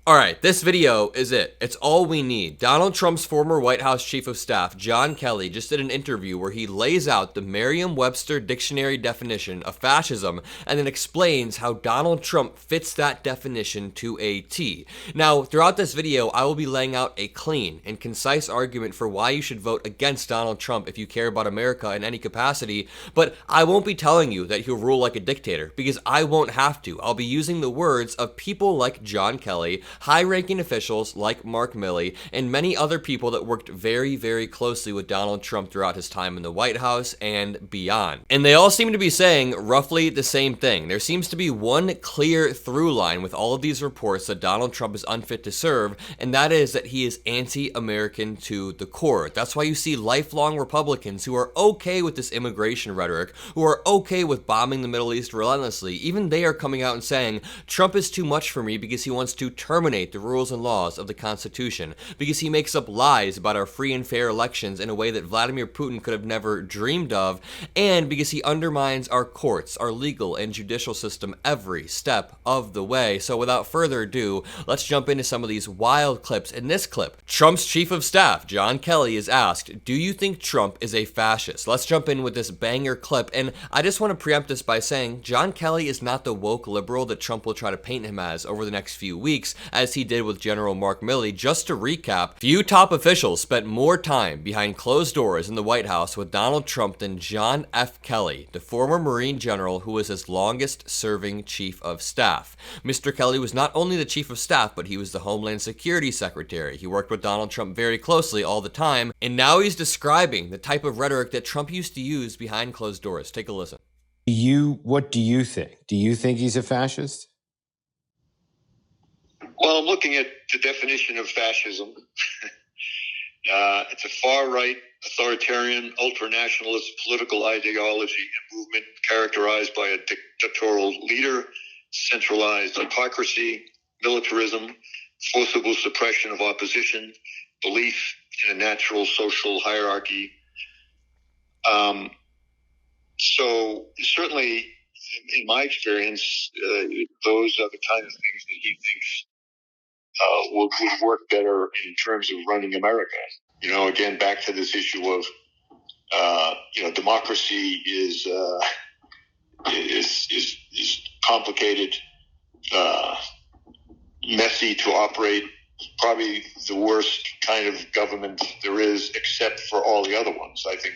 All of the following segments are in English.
Alright, this video is it. It's all we need. Donald Trump's former White House Chief of Staff, John Kelly, just did an interview where he lays out the Merriam-Webster dictionary definition of fascism and then explains how Donald Trump fits that definition to a T. Now, throughout this video, I will be laying out a clean and concise argument for why you should vote against Donald Trump if you care about America in any capacity, but I won't be telling you that he'll rule like a dictator, because I won't have to. I'll be using the words of people like John Kelly, high-ranking officials like Mark Milley, and many other people that worked very, very closely with Donald Trump throughout his time in the White House and beyond. And they all seem to be saying roughly the same thing. There seems to be one clear through line with all of these reports that Donald Trump is unfit to serve, and that is that he is anti-American to the core. That's why you see lifelong Republicans who are okay with this immigration rhetoric, who are okay with bombing the Middle East relentlessly. Even they are coming out and saying, Trump is too much for me because he wants to terminate the rules and laws of the Constitution, because he makes up lies about our free and fair elections in a way that Vladimir Putin could have never dreamed of, and because he undermines our courts, our legal and judicial system every step of the way. So without further ado, let's jump into some of these wild clips. In this clip, Trump's Chief of Staff, John Kelly, is asked, do you think Trump is a fascist? Let's jump in with this banger clip, and I just want to preempt this by saying John Kelly is not the woke liberal that Trump will try to paint him as over the next few weeks, as he did with General Mark Milley. Just to recap, few top officials spent more time behind closed doors in the White House with Donald Trump than John F. Kelly, the former Marine general who was his longest serving Chief of Staff. Mr. Kelly was not only the Chief of Staff, but he was the Homeland Security Secretary. He worked with Donald Trump very closely all the time, and now he's describing the type of rhetoric that Trump used to use behind closed doors. Take a listen. What do you think? Do you think he's a fascist? Well, I'm looking at the definition of fascism. It's a far-right, authoritarian, ultranationalist political ideology and movement characterized by a dictatorial leader, centralized autocracy, militarism, forcible suppression of opposition, belief in a natural social hierarchy. So certainly, in my experience, those are the kind of things that he thinks would work better in terms of running America. You know, again, back to this issue of, democracy is complicated, messy to operate, probably the worst kind of government there is, except for all the other ones. I think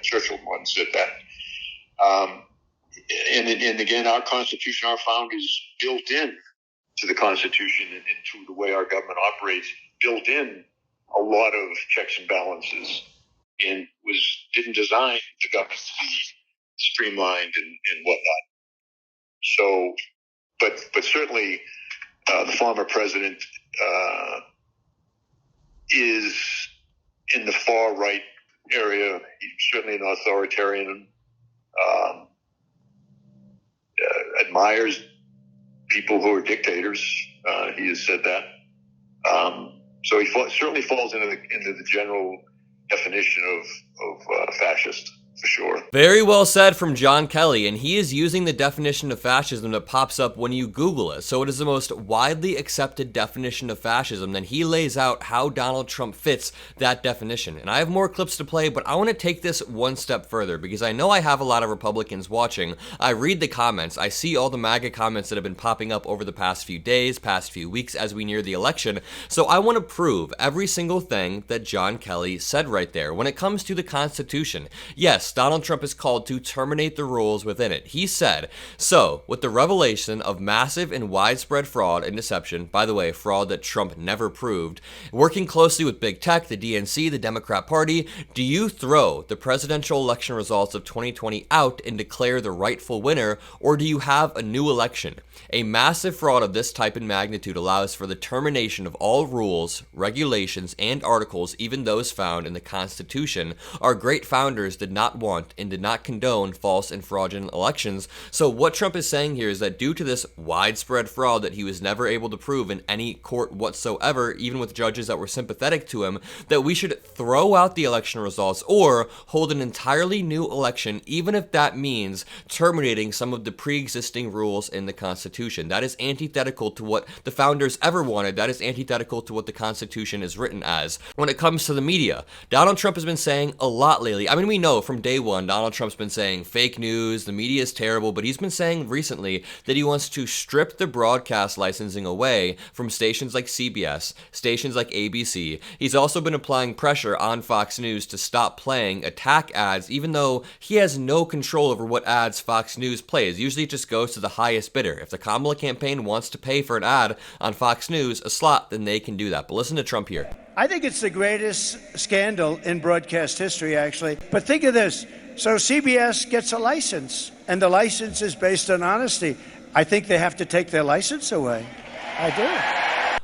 Churchill once said that. And again, our Constitution, our founders built in to the Constitution and to the way our government operates, built in a lot of checks and balances, and didn't design the government to be streamlined and whatnot. So, but certainly the former president is in the far right area. He's certainly an authoritarian. Admires people who are dictators. He has said that. So he certainly falls into the general definition of fascist, for sure. Very well said from John Kelly, and he is using the definition of fascism that pops up when you Google it. So it is the most widely accepted definition of fascism. Then he lays out how Donald Trump fits that definition. And I have more clips to play, but I want to take this one step further, because I know I have a lot of Republicans watching. I read the comments. I see all the MAGA comments that have been popping up over the past few days, past few weeks as we near the election. So I want to prove every single thing that John Kelly said right there. When it comes to the Constitution, yes, Donald Trump is called to terminate the rules within it. He said, so, with the revelation of massive and widespread fraud and deception, by the way, fraud that Trump never proved, working closely with big tech, the DNC, the Democrat Party, do you throw the presidential election results of 2020 out and declare the rightful winner, or do you have a new election? A massive fraud of this type and magnitude allows for the termination of all rules, regulations, and articles, even those found in the Constitution. Our great founders did not not want and did not condone false and fraudulent elections. So what Trump is saying here is that due to this widespread fraud that he was never able to prove in any court whatsoever, even with judges that were sympathetic to him, that we should throw out the election results or hold an entirely new election, even if that means terminating some of the pre-existing rules in the Constitution. That is antithetical to what the founders ever wanted. That is antithetical to what the Constitution is written as. When it comes to the media, Donald Trump has been saying a lot lately. I mean, we know from day one, Donald Trump's been saying fake news, the media is terrible, but he's been saying recently that he wants to strip the broadcast licensing away from stations like CBS, stations like ABC. He's also been applying pressure on Fox News to stop playing attack ads, even though he has no control over what ads Fox News plays. Usually it just goes to the highest bidder. If the Kamala campaign wants to pay for an ad on Fox News, a slot, then they can do that. But listen to Trump here. I think it's the greatest scandal in broadcast history, actually. But think of this. So CBS gets a license, and the license is based on honesty. I think they have to take their license away. I do.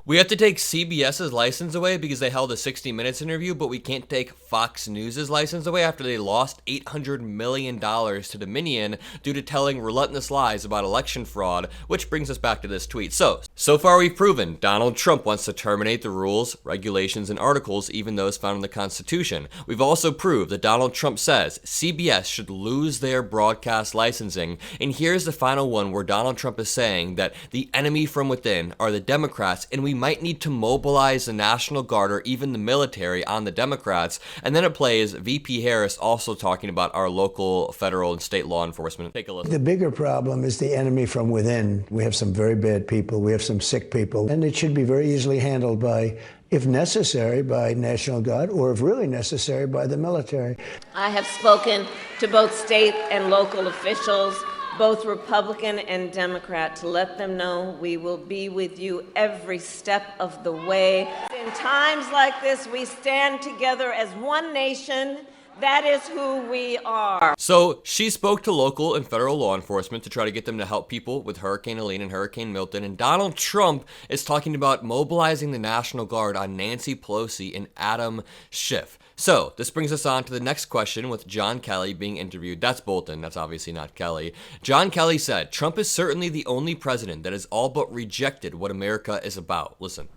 We have to take CBS's license away because they held a 60 Minutes interview, but we can't take Fox News' license away after they lost $800 million to Dominion due to telling relentless lies about election fraud, which brings us back to this tweet. So far we've proven Donald Trump wants to terminate the rules, regulations, and articles, even those found in the Constitution. We've also proved that Donald Trump says CBS should lose their broadcast licensing. And here's the final one where Donald Trump is saying that the enemy from within are the Democrats, and we might need to mobilize the National Guard or even the military on the Democrats. And then it plays VP Harris also talking about our local, federal, and state law enforcement. Take a listen. The bigger problem is the enemy from within. We have some very bad people. We have some sick people. And it should be very easily handled by, if necessary, by National Guard, or if really necessary, by the military. I have spoken to both state and local officials, both Republican and Democrat, to let them know we will be with you every step of the way. In times like this, we stand together as one nation. That is who we are. So she spoke to local and federal law enforcement to try to get them to help people with Hurricane Helene and Hurricane Milton. And Donald Trump is talking about mobilizing the National Guard on Nancy Pelosi and Adam Schiff. So this brings us on to the next question with John Kelly being interviewed. That's Bolton. That's obviously not Kelly. John Kelly said, Trump is certainly the only president that has all but rejected what America is about. Listen.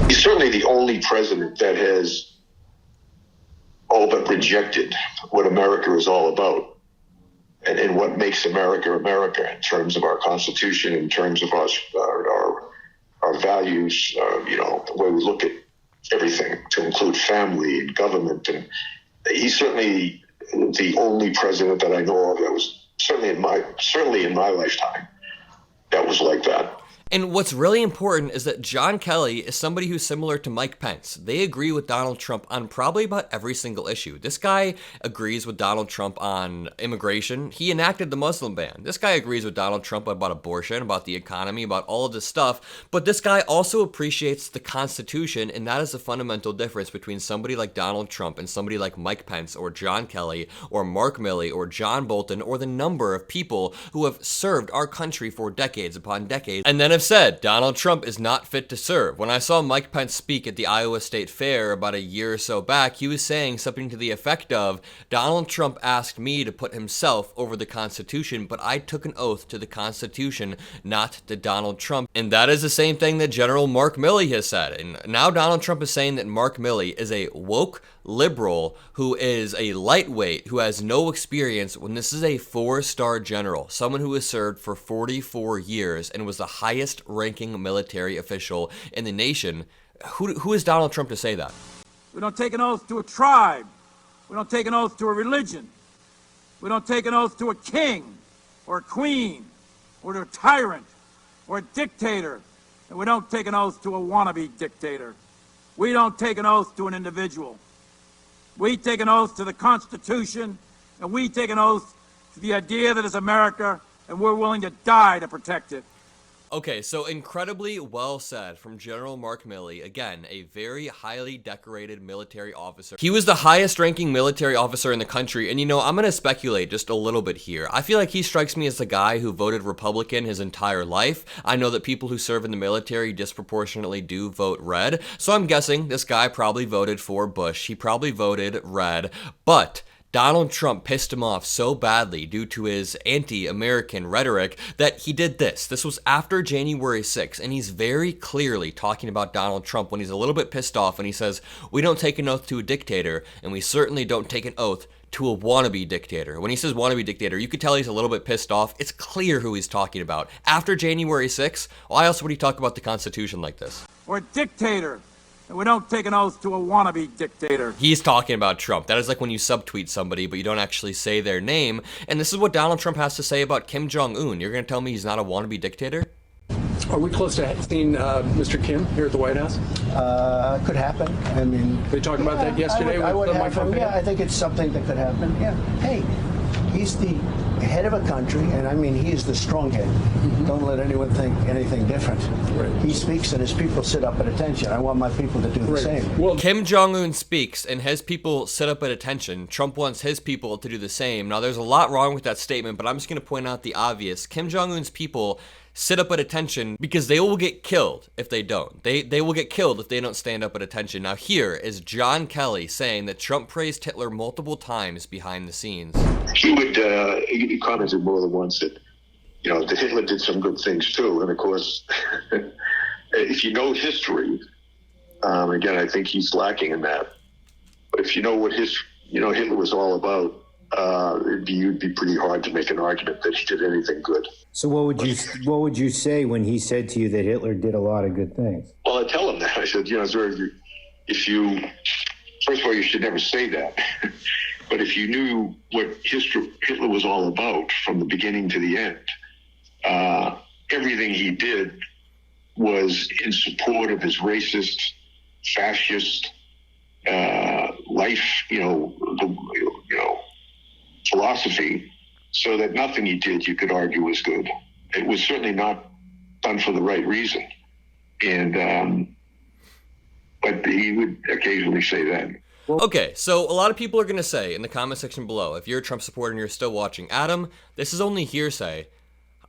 He's certainly the only president that has all but rejected what America is all about and what makes America America in terms of our Constitution, in terms of our values, the way we look at everything, to include family and government. And he's certainly the only president that I know of that was certainly in my lifetime that was like that. And what's really important is that John Kelly is somebody who's similar to Mike Pence. They agree with Donald Trump on probably about every single issue. This guy agrees with Donald Trump on immigration. He enacted the Muslim ban. This guy agrees with Donald Trump about abortion, about the economy, about all of this stuff. But this guy also appreciates the Constitution, and that is the fundamental difference between somebody like Donald Trump and somebody like Mike Pence or John Kelly or Mark Milley or John Bolton or the number of people who have served our country for decades upon decades. And then said Donald Trump is not fit to serve. When I saw Mike Pence speak at the Iowa State Fair about a year or so back, he was saying something to the effect of, Donald Trump asked me to put himself over the Constitution, but I took an oath to the Constitution, not to Donald Trump. And that is the same thing that General Mark Milley has said. And now Donald Trump is saying that Mark Milley is a woke liberal who is a lightweight, who has no experience, when this is a 4-star general, someone who has served for 44 years and was the highest ranking military official in the nation. Who is Donald Trump to say that? We don't take an oath to a tribe. We don't take an oath to a religion. We don't take an oath to a king or a queen or to a tyrant or a dictator. And we don't take an oath to a wannabe dictator. We don't take an oath to an individual. We take an oath to the Constitution, and we take an oath to the idea that it's America, and we're willing to die to protect it. Okay, so incredibly well said from General Mark Milley. Again, a very highly decorated military officer. He was the highest ranking military officer in the country. And I'm going to speculate just a little bit here. I feel like he strikes me as the guy who voted Republican his entire life. I know that people who serve in the military disproportionately do vote red. So I'm guessing this guy probably voted for Bush. He probably voted red. But Donald Trump pissed him off so badly due to his anti-American rhetoric that he did this. This was after January 6th, and he's very clearly talking about Donald Trump when he's a little bit pissed off, and he says, "We don't take an oath to a dictator, and we certainly don't take an oath to a wannabe dictator." When he says wannabe dictator, you could tell he's a little bit pissed off. It's clear who he's talking about. After January 6th, why else would he talk about the Constitution like this? Or a dictator. And we don't take an oath to a wannabe dictator. He's talking about Trump. That is like when you subtweet somebody, but you don't actually say their name. And this is what Donald Trump has to say about Kim Jong-un. You're going to tell me he's not a wannabe dictator? Are we close to seeing Mr. Kim here at the White House? Could happen. I mean, They talked about that yesterday I would with have Mike him. Pompeo? Yeah, I think it's something that could happen. Yeah. Hey, he's the head of a country, and I mean, he is the strong head. Don't let anyone think anything different. Right. He speaks, and his people sit up at attention. I want my people to do the same. Well, Kim Jong-un speaks and his people sit up at attention. Trump wants his people to do the same. Now, there's a lot wrong with that statement, but I'm just going to point out the obvious. Kim Jong-un's people sit up at attention because they will get killed if they don't. They will get killed if they don't stand up at attention. Now, here is John Kelly saying that Trump praised Hitler multiple times behind the scenes. He commented more than once that, that Hitler did some good things too. And of course, if you know history, again, I think he's lacking in that. But if you know what Hitler was all about, it'd be pretty hard to make an argument that he did anything good. So what would you say when he said to you that Hitler did a lot of good things? Well, I tell him that. I said, sir, first of all, you should never say that. But if you knew what Hitler was all about from the beginning to the end, everything he did was in support of his racist, fascist life, philosophy, so that nothing he did you could argue was good. It was certainly not done for the right reason. And but he would occasionally say that. Okay, so a lot of people are going to say in the comment section below, if you're a Trump supporter and you're still watching, Adam, this is only hearsay.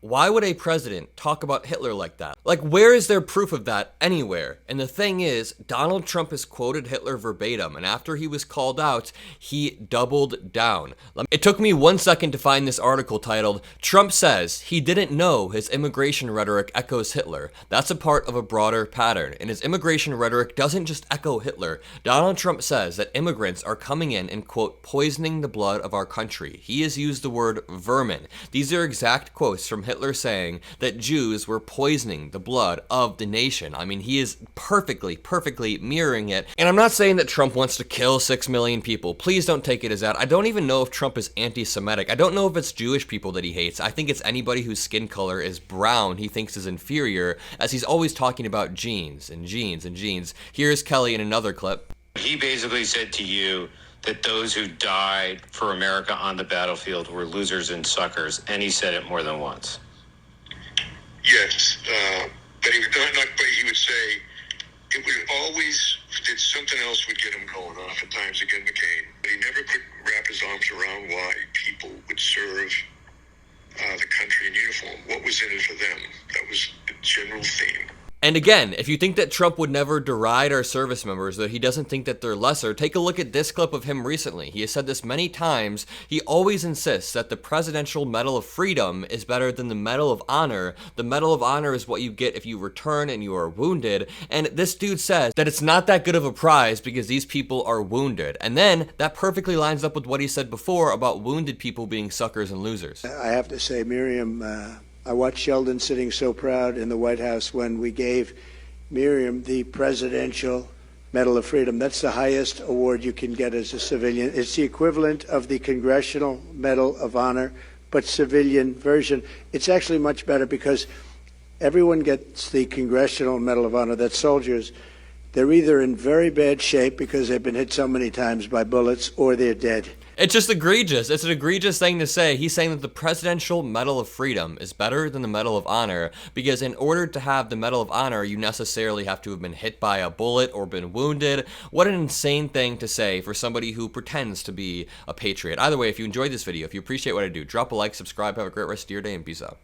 Why would a president talk about Hitler like that? Like, where is there proof of that anywhere? And the thing is, Donald Trump has quoted Hitler verbatim, and after he was called out, he doubled down. It took me 1 second to find this article titled, "Trump says he didn't know his immigration rhetoric echoes Hitler. That's a part of a broader pattern." And his immigration rhetoric doesn't just echo Hitler. Donald Trump says that immigrants are coming in and, quote, poisoning the blood of our country. He has used the word vermin. These are exact quotes from Hitler saying that Jews were poisoning the blood of the nation. I mean, he is perfectly mirroring it. And I'm not saying that Trump wants to kill 6 million people. Please don't take it as that. I don't even know if Trump is anti-Semitic. I don't know if it's Jewish people that he hates. I think it's anybody whose skin color is brown he thinks is inferior, as he's always talking about genes and genes and genes. Here's Kelly in another clip. He basically said to you that those who died for America on the battlefield were losers and suckers, and he said it more than once. Yes, but he would say it would always that something else would get him going. Oftentimes again, McCain, but he never could wrap his arms around why people would serve the country in uniform. What was in it for them? That was the general theme. And again, if you think that Trump would never deride our service members, that he doesn't think that they're lesser, take a look at this clip of him recently. He has said this many times. He always insists that the Presidential Medal of Freedom is better than the Medal of Honor. The Medal of Honor is what you get if you return and you are wounded. And this dude says that it's not that good of a prize because these people are wounded. And then that perfectly lines up with what he said before about wounded people being suckers and losers. I have to say, Miriam, I watched Sheldon sitting so proud in the White House when we gave Miriam the Presidential Medal of Freedom. That's the highest award you can get as a civilian. It's the equivalent of the Congressional Medal of Honor, but civilian version. It's actually much better because everyone gets the Congressional Medal of Honor. That's soldiers. They're either in very bad shape because they've been hit so many times by bullets, or they're dead. It's just egregious. It's an egregious thing to say. He's saying that the Presidential Medal of Freedom is better than the Medal of Honor because in order to have the Medal of Honor, you necessarily have to have been hit by a bullet or been wounded. What an insane thing to say for somebody who pretends to be a patriot. Either way, if you enjoyed this video, if you appreciate what I do, drop a like, subscribe, have a great rest of your day, and peace out.